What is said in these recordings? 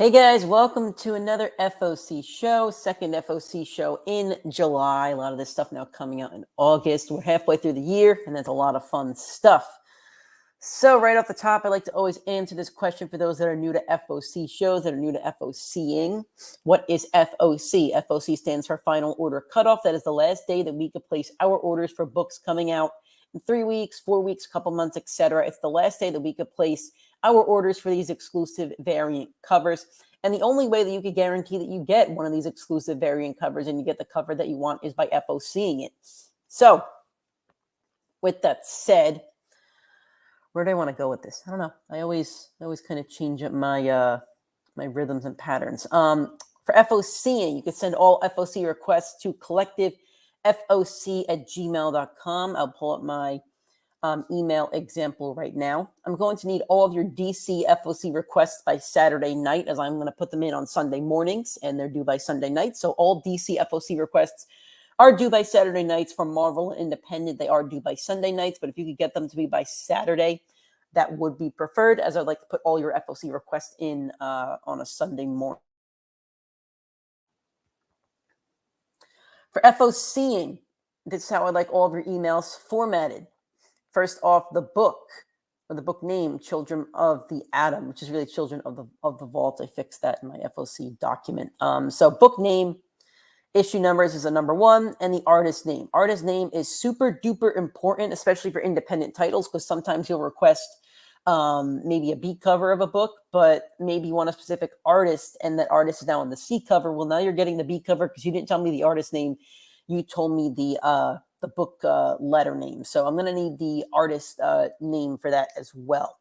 Hey guys, welcome to another FOC show, second FOC show in July. A lot of this stuff now coming out in August. We're halfway through the year, and there's a lot of fun stuff. So right off the top, I like to always answer this question for those that are new to FOC shows, that are new to FOCing. What is FOC? FOC stands for Final Order Cutoff. That is the last day that we could place our orders for books coming out in 3 weeks, 4 weeks, couple months, etc. It's the last day that we could place our orders for these exclusive variant covers. And the only way that you could guarantee that you get one of these exclusive variant covers and you get the cover that you want is by FOCing it. So with that said, where do I want to go with this? I don't know. I always kind of change up my my rhythms and patterns. For FOCing, you can send all FOC requests to collectivefoc@gmail.com. I'll pull up my email example right now. I'm going to need all of your DC FOC requests by Saturday night, as I'm going to put them in on Sunday mornings, and they're due by Sunday night. So all DC FOC requests are due by Saturday nights. From Marvel and Independent, they are due by Sunday nights. But if you could get them to be by Saturday, that would be preferred, as I'd like to put all your FOC requests in on a Sunday morning. For FOCing, this is how I like all of your emails formatted. First off, the book, or the book name, Children of the Atom, which is really Children of the Vault. I fixed that in my FOC document. So book name, issue numbers is a number one, and the artist name. Artist name is super duper important, especially for independent titles, because sometimes you'll request maybe a B cover of a book, but maybe you want a specific artist, and that artist is now on the C cover. Well, now you're getting the B cover because you didn't tell me the artist name. You told me the book letter name. So I'm going to need the artist name for that as well.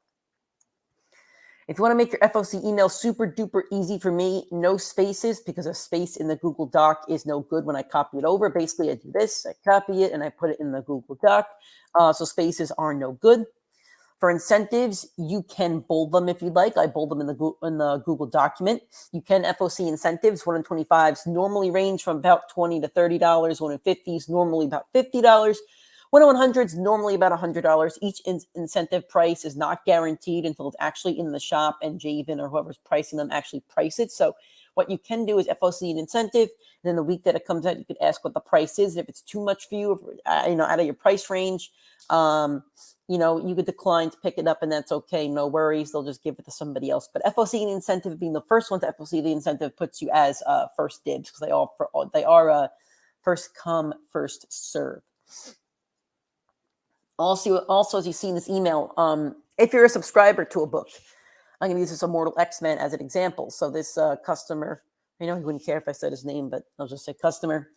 If you want to make your FOC email super duper easy for me, no spaces, because a space in the Google Doc is no good when I copy it over. Basically, I do this, I copy it, and I put it in the Google Doc. So spaces are no good. For incentives, you can bold them if you'd like. I bold them in the Google document. You can FOC incentives. 1 in 25s normally range from about $20 to $30. 1 in 50s normally about $50. 1 in 100s normally about $100. Each incentive price is not guaranteed until it's actually in the shop and Javen or whoever's pricing them actually price it. So what you can do is FOC an incentive. And then the week that it comes out, you could ask what the price is. If it's too much for you, out of your price range, you could decline to pick it up, and that's okay. No worries. They'll just give it to somebody else. But FOC and incentive, being the first one to FOC the incentive, puts you as first dibs, because they are first come, first serve. Also, as you see in this email, if you're a subscriber to a book, I'm going to use this Immortal X-Men as an example. So this customer, he wouldn't care if I said his name, but I'll just say customer,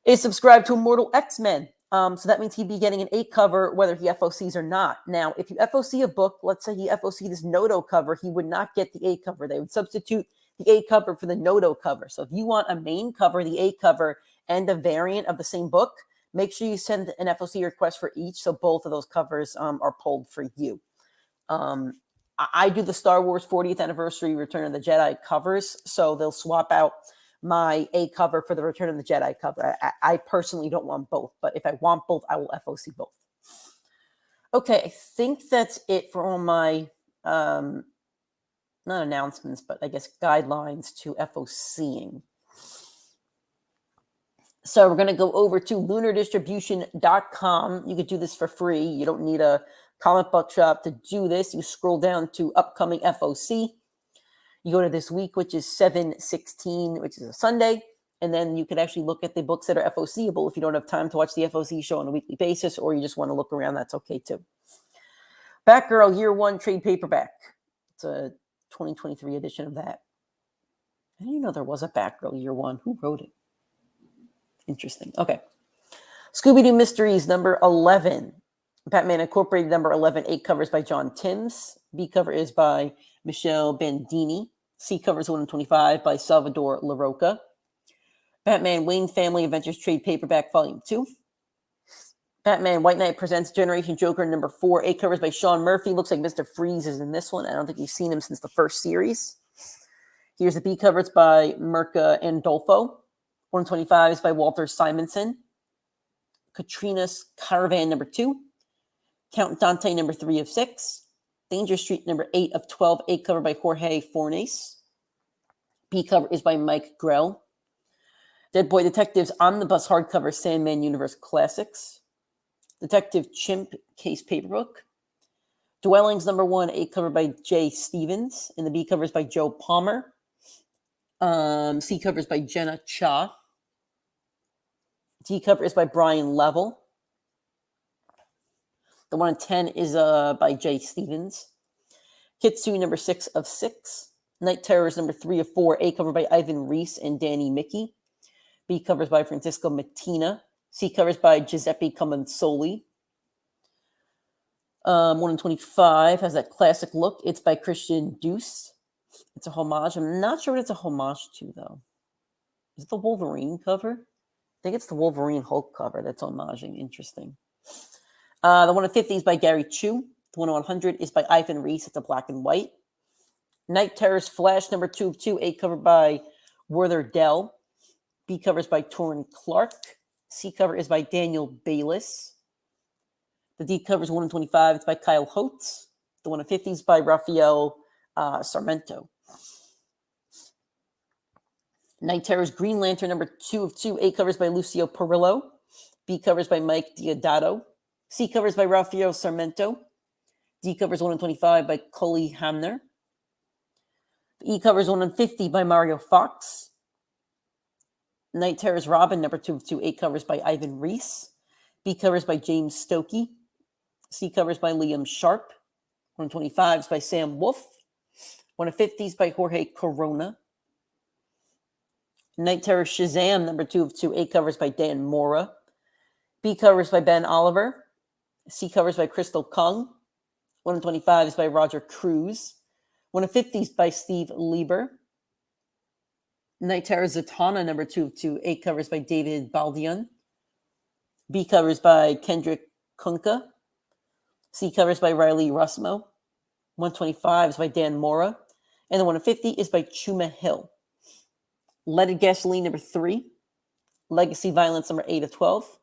is subscribed to Immortal X-Men. So that means he'd be getting an A cover whether he FOCs or not. Now, if you FOC a book, let's say he FOC'd his Noto cover, he would not get the A cover. They would substitute the A cover for the Noto cover. So if you want a main cover, the A cover, and a variant of the same book, make sure you send an FOC request for each, so both of those covers are pulled for you. I do the Star Wars 40th Anniversary Return of the Jedi covers, so they'll swap out my A cover for the Return of the Jedi cover. I personally don't want both, but if I want both, I will FOC both. Okay, I think that's it for all my, not announcements, but I guess guidelines to FOCing. So we're going to go over to lunardistribution.com. You could do this for free. You don't need a comic book shop to do this. You scroll down to upcoming FOC. You go to this week, which is 7/16, which is a Sunday, and then you can actually look at the books that are FOCable. If you don't have time to watch the FOC show on a weekly basis, or you just want to look around, that's okay too. Batgirl Year 1 trade paperback. It's a 2023 edition of that. I didn't know there was a Batgirl Year 1. Who wrote it? Interesting. Okay. Scooby-Doo Mysteries number 11. Batman Incorporated number 11. 8 covers by John Timms. B cover is by Michelle Bandini. C cover is 1 in 25 by Salvador LaRocca. Batman Wayne Family Adventures Trade Paperback Volume 2. Batman White Knight Presents Generation Joker number 4. 8 covers by Sean Murphy. Looks like Mr. Freeze is in this one. I don't think you've seen him since the first series. Here's the B cover. It's by Mirka Andolfo. 125 is by Walter Simonson. Katrina's Caravan number 2. Count Dante number 3 of 6. Danger Street number 8 of 12. 8 cover by Jorge Fornes. B cover is by Mike Grell. Dead Boy Detectives Omnibus hardcover Sandman Universe Classics. Detective Chimp case paperbook. Dwellings #1, A cover by Jay Stevens, and the B cover is by Joe Palmer. C cover is by Jenna Cha. D cover is by Brian Level. The 1 in 10 is by Jay Stevens. Kitsu #6 of 6. Night Terrors #3 of 4. A cover by Ivan Reese and Danny Mickey. B covers by Francisco Mattina. C covers by Giuseppe Comensoli. 1 in 25 has that classic look. It's by Christian Deuce. It's a homage. I'm not sure what it's a homage to, though. Is it the Wolverine cover? I think it's the Wolverine Hulk cover that's homaging. Interesting. The 1 in 50 is by Gary Chu. The 1 in 100 is by Ivan Reese. It's a black and white. Night Terrors Flash #2 of 2. A cover by Werther Dell. B cover is by Torrin Clark. C cover is by Daniel Bayliss. The D cover is 1 in 25. It's by Kyle Holtz. The 1 in 50 is by Rafael Sarmento. Night Terrors Green Lantern #2 of 2. A covers by Lucio Perillo. B covers by Mike Diodato. C covers by Rafael Sarmento. D covers 1 in 25 by Cully Hamner. E covers 1 in 50 by Mario Fox. Night Terrors Robin #2 of 2. A covers by Ivan Reese. B covers by James Stokey. C covers by Liam Sharp. 1 in 25 is by Sam Wolf. 1 in 50 is by Jorge Corona. Night Terror Shazam #2 of 2. A covers by Dan Mora. B covers by Ben Oliver. C covers by Crystal Kung. 1 in 25 is by Roger Cruz. 1 in 50 is by Steve Lieber. Night Terror Zatanna #2 of 2. A covers by David Baldion. B covers by Kendrick Kunka. C covers by Riley Rusmo. 125 is by Dan Mora. And the 1 in 50 is by Chuma Hill. Leaded Gasoline #3. Legacy Violence #8 of 12.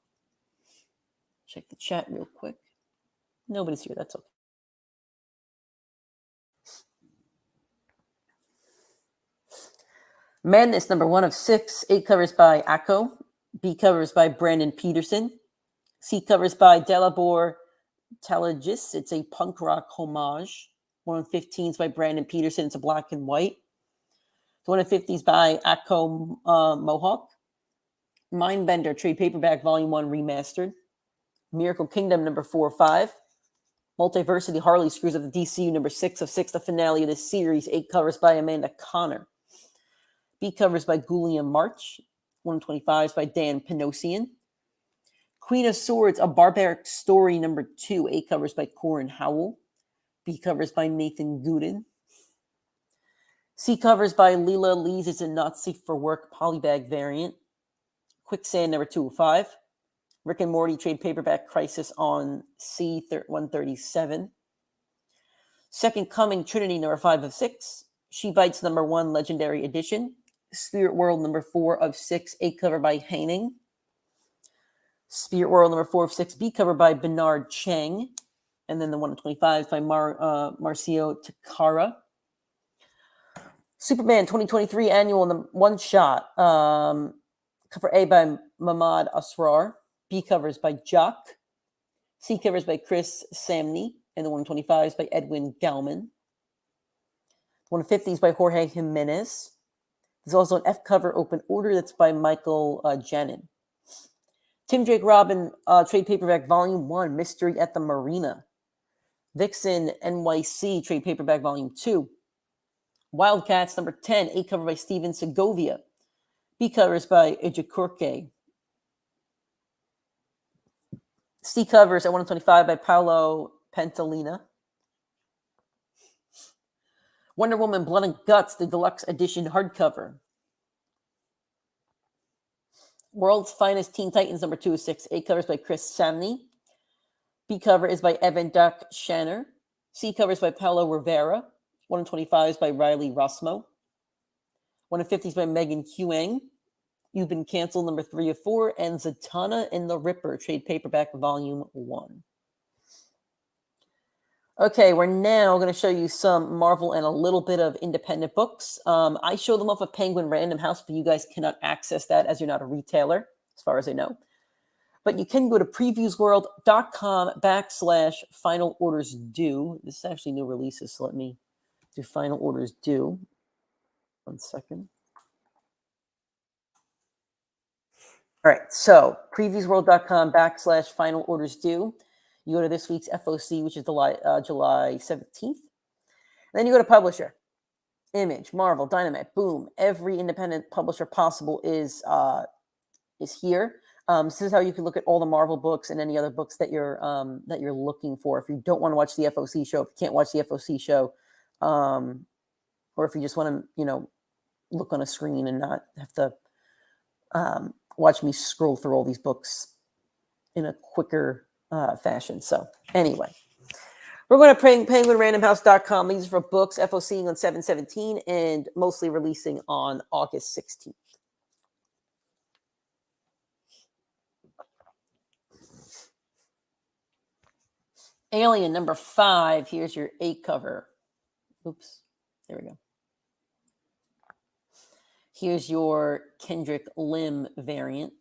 Check the chat real quick. Nobody's here. That's okay. Madness #1 of 6. A covers by Akko. B covers by Brandon Peterson. C covers by Delabor Talagis. It's a punk rock homage. 1 in 15 is by Brandon Peterson. It's a black and white. The 1 in 50 is by Akko Mohawk. Mindbender trade paperback volume 1 remastered. Miracle Kingdom #4 of 5. Multiversity Harley Screws of the DCU #6 of 6. The finale of this series. 8 covers by Amanda Connor. B covers by Guliam March. 1 in 25 is by Dan Panosian. Queen of Swords, A Barbaric Story #2. A covers by Corin Howell. B covers by Nathan Gooden. C covers by Leela Lees. It's a Nazi for Work polybag variant. Quicksand #2 of 5. Rick and Morty trade paperback Crisis on C137. Second Coming Trinity #5 of 6. She Bites #1 Legendary Edition. Spirit World #4 of 6. A cover by Haining. Spirit World #4 of 6. B cover by Bernard Chang. And then the 1 in 25 is by Marcio Takara. Superman 2023 annual one shot. Cover A by Mahmoud Asrar. B covers by Jock. C covers by Chris Samney. And the 1 in 25 is by Edwin Gallman. 1 in 50 is by Jorge Jimenez. There's also an F cover open order that's by Michael Janin. Tim Drake Robin trade paperback volume 1 Mystery at the Marina. Vixen NYC trade paperback volume 2. Wildcats #10. A cover by Steven Segovia. B covers by Ejikurke. C covers at 1 in 25 by Paolo Pantalina. Wonder Woman Blood and Guts, the deluxe edition hardcover. World's Finest Teen Titans #2 of 6. A covers by Chris Samney. B cover is by Evan Duck Shanner. C covers by Paolo Rivera. 1 in 25 is by Riley Rosmo. 1 in 50 is by Megan Huang. You've Been Canceled #3 of 4. And Zatanna and the Ripper trade paperback volume 1. Okay, we're now going to show you some Marvel and a little bit of independent books. I show them off of Penguin Random House, but you guys cannot access that as you're not a retailer, as far as I know. But you can go to previewsworld.com/final orders due. This is actually new releases, so let me do final orders due. 1 second. All right, so previewsworld.com/final orders due. You go to this week's FOC, which is July 17th. Then you go to publisher. Image, Marvel, Dynamite, Boom. Every independent publisher possible is here. This is how you can look at all the Marvel books and any other books that you're looking for. If you don't want to watch the FOC show, if you can't watch the FOC show, or if you just want to, look on a screen and not have to watch me scroll through all these books in a quicker fashion. So anyway, we're going to penguinrandomhouse.com. These are for books, FOCing on 7/17 and mostly releasing on August 16th. Alien number 5. Here's your A cover. Oops. There we go. Here's your Kendrick Lim variant.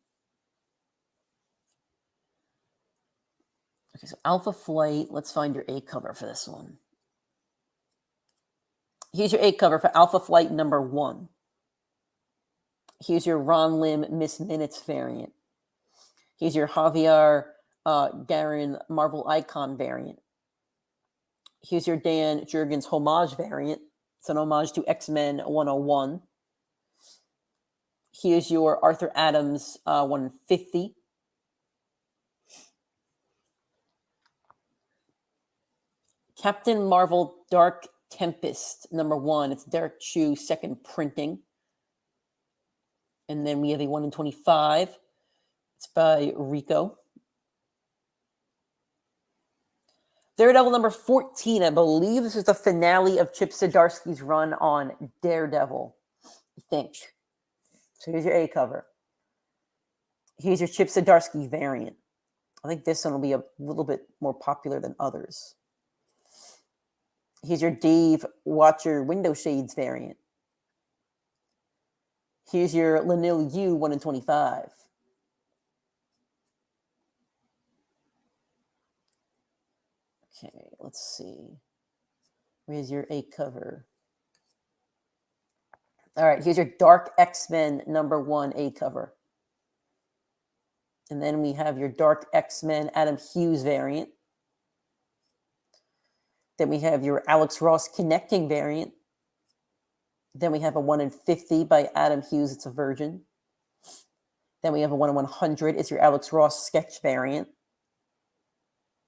Okay, so Alpha Flight. Let's find your A cover for this one. Here's your A cover for Alpha Flight number 1. Here's your Ron Lim Miss Minutes variant. Here's your Javier Garin Marvel Icon variant. Here's your Dan Jurgens homage variant. It's an homage to X-Men 101. Here's your Arthur Adams 150. Captain Marvel Dark Tempest number 1. It's Derek Chu second printing. And then we have a 1 in 25. It's by Rico. Daredevil number 14. I believe this is the finale of Chip Zdarsky's run on Daredevil, I think. So here's your A cover. Here's your Chip Zdarsky variant. I think this one will be a little bit more popular than others. Here's your Dave Watcher Window Shades variant. Here's your Lanil Yu 1 in 25. Okay, let's see. Here's your A cover. All right, here's your Dark X-Men number 1 A cover. And then we have your Dark X-Men Adam Hughes variant. Then we have your Alex Ross Connecting variant. Then we have a 1 in 50 by Adam Hughes. It's a Virgin. Then we have a 1 in 100. It's your Alex Ross Sketch variant.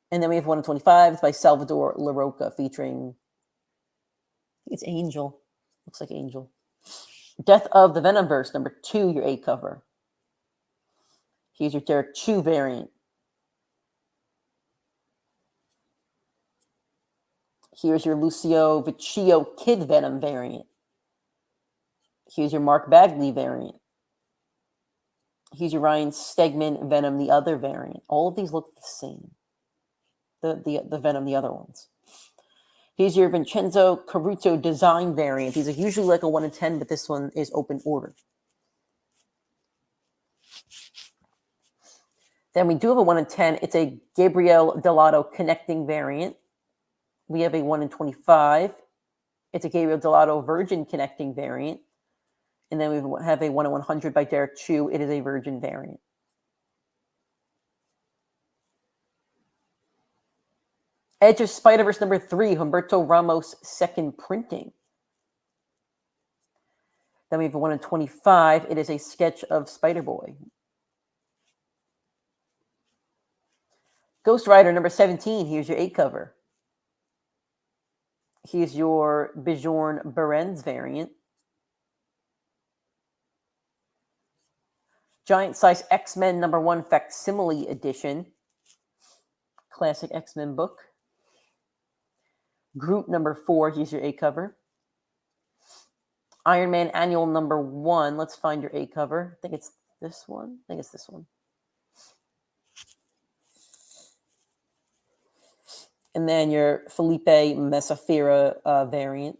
And then we have 1 in 25. It's by Salvador LaRocca featuring, I think it's Angel. Looks like Angel. Death of the Venomverse number 2, your A cover. Here's your Derek Chu variant. Here's your Lucio Vecchio Kid Venom variant. Here's your Mark Bagley variant. Here's your Ryan Stegman Venom, the other variant. All of these look the same. The Venom, the other ones. Here's your Vincenzo Caruso design variant. These are usually like a 1 in 10, but this one is open order. Then we do have a 1 in 10. It's a Gabriel Delato connecting variant. We have a 1 in 25. It's a Gabriel Delato Virgin connecting variant. And then we have a 1 in 100 by Derek Chu. It is a Virgin variant. Edge of Spider-Verse number 3, Humberto Ramos second printing. Then we have a 1 in 25. It is a sketch of Spider-Boy. Ghost Rider number 17. Here's your A cover. Here's your Bjorn Berens variant. Giant Size X-Men number 1 facsimile edition. Classic X-Men book. Groot number 4. Here's your A cover. Iron Man Annual number 1. Let's find your A cover. I think it's this one. I think it's this one. And then your Felipe Mesafira variant.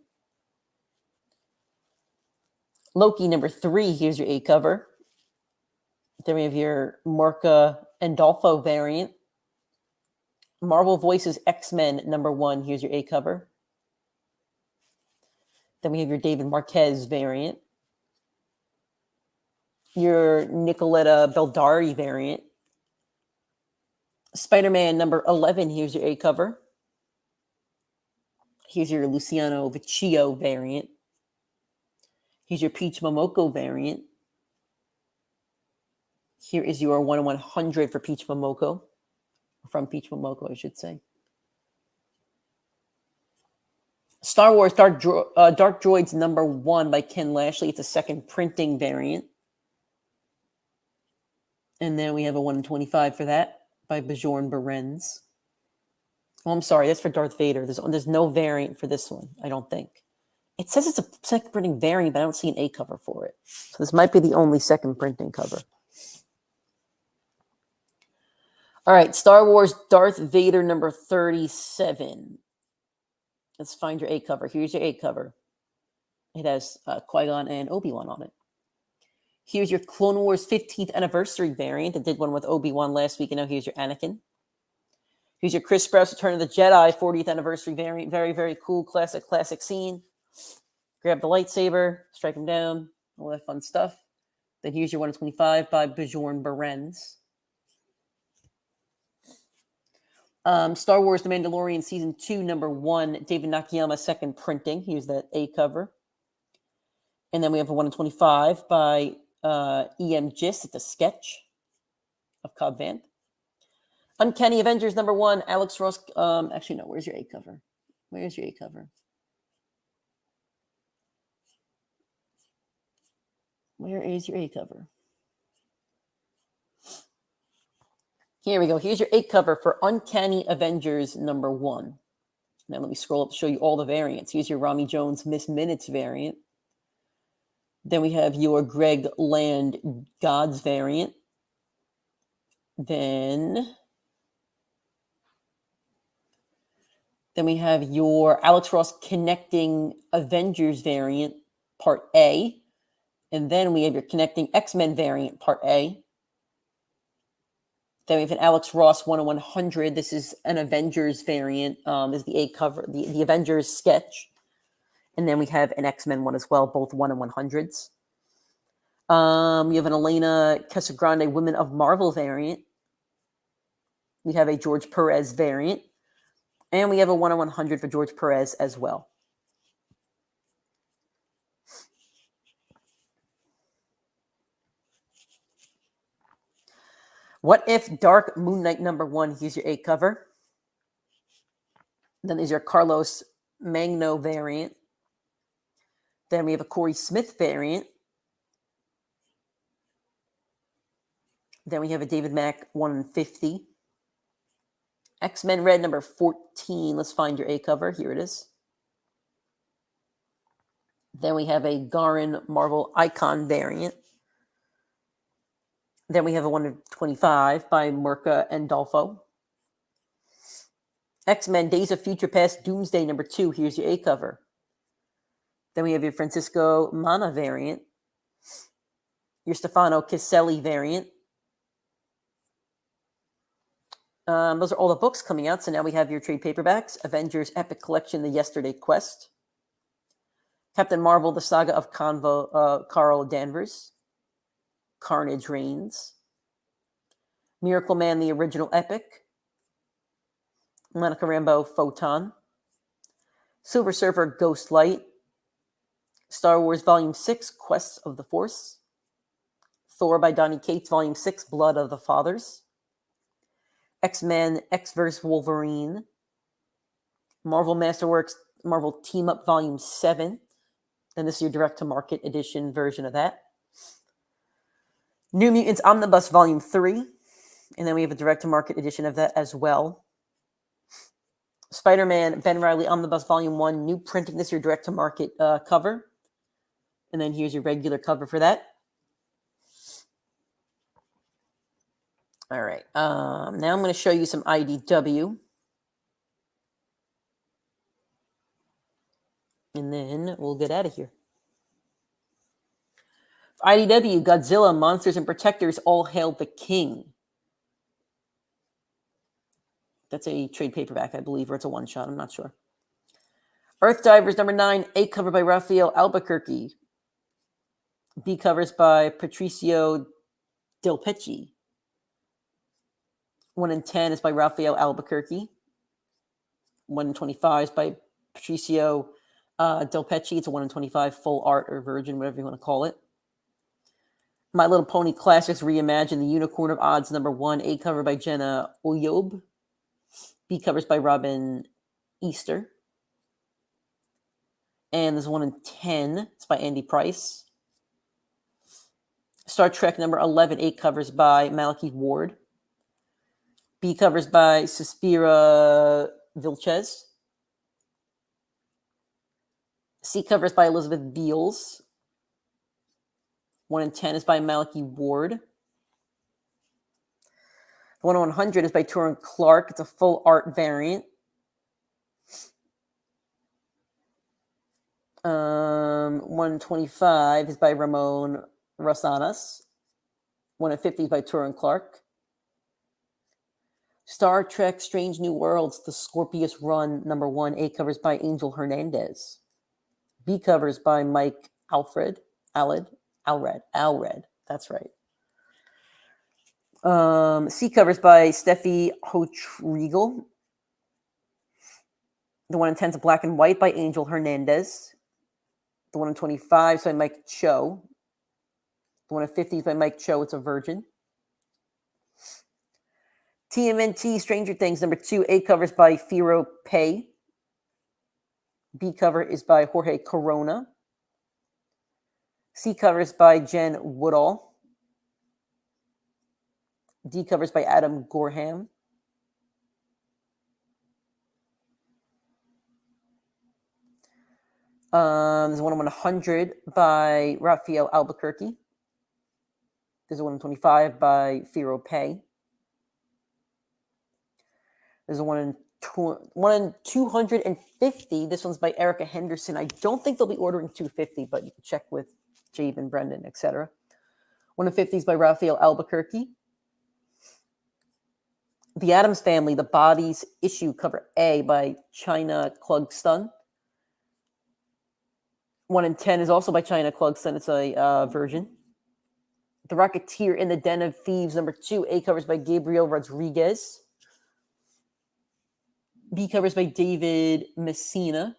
Loki number 3, here's your A cover. Then we have your Marca Andolfo variant. Marvel Voices X-Men number 1, here's your A cover. Then we have your David Marquez variant. Your Nicoletta Beldari variant. Spider-Man number 11, here's your A cover. Here's your Luciano Vecchio variant. Here's your Peach Momoko variant. Here is your 1 in 100 for Peach Momoko. From Peach Momoko, I should say. Star Wars Dark Droids number 1 by Ken Lashley. It's a second printing variant. And then we have a 1 in 25 for that by Bjorn Berens. Oh, I'm sorry. That's for Darth Vader. There's no variant for this one, I don't think. It says it's a second printing variant, but I don't see an A cover for it. So this might be the only second printing cover. All right, Star Wars Darth Vader number 37. Let's find your A cover. Here's your A cover. It has Qui-Gon and Obi-Wan on it. Here's your Clone Wars 15th anniversary variant. I did one with Obi-Wan last week, and now here's your Anakin. Here's your Chris Sprouse Return of the Jedi 40th anniversary variant. Very, very cool, classic scene. Grab the lightsaber, strike him down, all that fun stuff. Then here's your 1 in 25 by Bjorn Berens. Star Wars The Mandalorian Season 2, number 1, David Nakayama, second printing. Here's that A cover. And then we have a 1 in 25 by E.M. Gist. It's a sketch of Cobb Vanth. Uncanny Avengers number 1, Alex Ross. Actually, no, where's your A cover? Where's your A cover? Where is your A cover? Here we go. Here's your A cover for Uncanny Avengers number 1. Now let me scroll up to show you all the variants. Here's your Rami Jones Miss Minutes variant. Then we have your Greg Land Gods variant. Then we have your Alex Ross Connecting Avengers variant, Part A. And then we have your Connecting X-Men variant, Part A. Then we have an Alex Ross 1 in 100. This is an Avengers variant. This is the A cover, the Avengers sketch. And then we have an X-Men one as well, both 1 in 100s. We have an Elena Casagrande Women of Marvel variant. We have a George Perez variant. And we have a 1 in 100 for George Perez as well. What If Dark Moon Knight number 1? Here's your A cover. Then there's your Carlos Magno variant. Then we have a Corey Smith variant. Then we have a David Mack 1 in 50. X-Men Red number 14. Let's find your A cover. Here it is. Then we have a Garin Marvel Icon variant. Then we have a 1 in 25 by Mirka Andolfo. X-Men Days of Future Past Doomsday number 2. Here's your A cover. Then we have your Francisco Mana variant. Your Stefano Caselli variant. Those are all the books coming out. So now we have your trade paperbacks. Avengers Epic Collection, The Yesterday Quest. Captain Marvel, The Saga of Carl Danvers. Carnage Reigns. Miracle Man, The Original Epic. Monica Rambeau, Photon. Silver Surfer, Ghost Light. Star Wars Volume 6, Quests of the Force. Thor by Donny Cates, Volume 6, Blood of the Fathers. X-Men, X-Verse Wolverine. Marvel Masterworks, Marvel Team Up Volume 7. And this is your direct-to-market edition version of that. New Mutants Omnibus Volume 3. And then we have a direct-to-market edition of that as well. Spider-Man, Ben Reilly Omnibus Volume 1. New printing. This is your direct-to-market cover. And then here's your regular cover for that. All right. Now I'm going to show you some IDW. then we'll get out of here. IDW, Godzilla, Monsters and Protectors, All Hail the King. That's a trade paperback, I believe, or it's a one-shot. I'm not sure. Earth Divers, number 9, A cover by Raphael Albuquerque. B covers by Patricio Del Pecci. 1 in 10 is by Raphael Albuquerque. 1 in 25 is by Patricio Del Pecci. It's a 1 in 25 full art or virgin, whatever you want to call it. My Little Pony Classics Reimagined, The Unicorn of Odds, number 1, A cover by Jenna Oyob. B covers by Robin Easter. And there's 1 in 10. It's by Andy Price. Star Trek number 11, 8 covers by Malachi Ward. B covers by Suspira Vilches. C covers by Elizabeth Beals. 1 in 10 is by Malachi Ward. 1 in 100 is by Turin Clark. It's a full art variant. 1 in 25 is by Ramon Rosanas. 1 in 50 is by Turin Clark. Star Trek Strange New Worlds, The Scorpius Run, number 1, A covers by Angel Hernandez. B covers by Mike Alred. That's right. C covers by Steffi Hochriegel. The 1 in 10 is Black and White by Angel Hernandez. The 1 in 25 is by Mike Cho. The 1 in 50 is by Mike Cho. It's a virgin. TMNT Stranger Things, number 2, A covers by Firo Pei. B cover is by Jorge Corona. C covers by Jen Woodall. D covers by Adam Gorham. There's 1 in 100 by Raphael Albuquerque. There's a 1 in 25 by Firo Pei. There's a 1 in 250. This one's by Erica Henderson. I don't think they'll be ordering 250, but you can check with Jabe and Brendan, etc. 1 in 50 is by Raphael Albuquerque. The Addams Family, The Bodies, issue cover A by China Clugston. 1 in 10 is also by China Clugston. It's a version. The Rocketeer in the Den of Thieves, number 2, A covers by Gabriel Rodriguez. B covers by David Messina.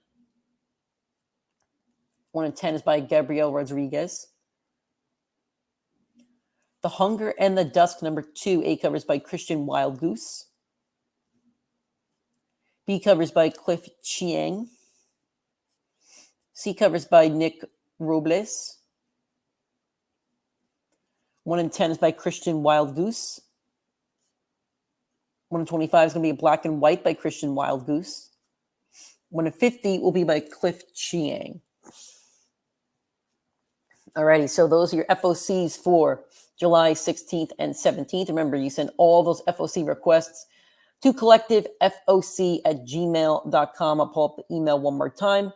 1 in 10 is by Gabriel Rodriguez. The Hunger and the Dusk, number 2, A covers by Christian Wildgoose. B covers by Cliff Chiang. C covers by Nick Robles. 1 in 10 is by Christian Wildgoose. 1 in 25 is going to be Black and White by Christian Wildgoose. 1 in 50 will be by Cliff Chiang. Alrighty, so those are your FOCs for July 16th and 17th. Remember, you send all those FOC requests to collectivefoc@gmail.com. I'll pull up the email one more time.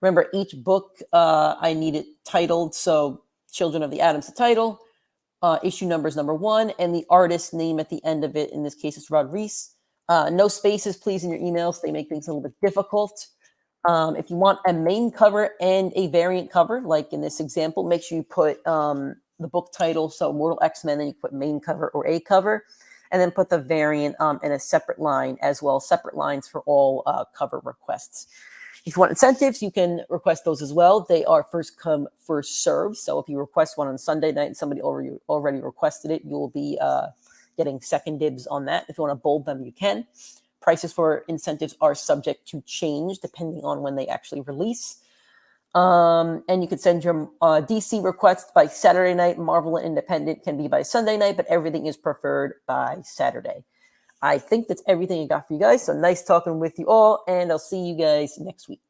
Remember, each book, I need it titled. So Children of the Atom is the title. Issue number is number 1, and the artist name at the end of it. In this case, it's Rod Reese. No spaces, please, in your emails. They make things a little bit difficult. If you want a main cover and a variant cover, like in this example, make sure you put the book title, so Mortal X-Men, then you put main cover or a cover, and then put the variant in a separate line as well, separate lines for all cover requests. If you want incentives, you can request those as well. They are first come, first served. So if you request one on Sunday night and somebody already requested it, you will be getting second dibs on that. If you want to bold them, you can. Prices for incentives are subject to change depending on when they actually release. And you can send your DC requests by Saturday night. Marvel and Independent can be by Sunday night, but everything is preferred by Saturday. I think that's everything I got for you guys. So nice talking with you all, and I'll see you guys next week.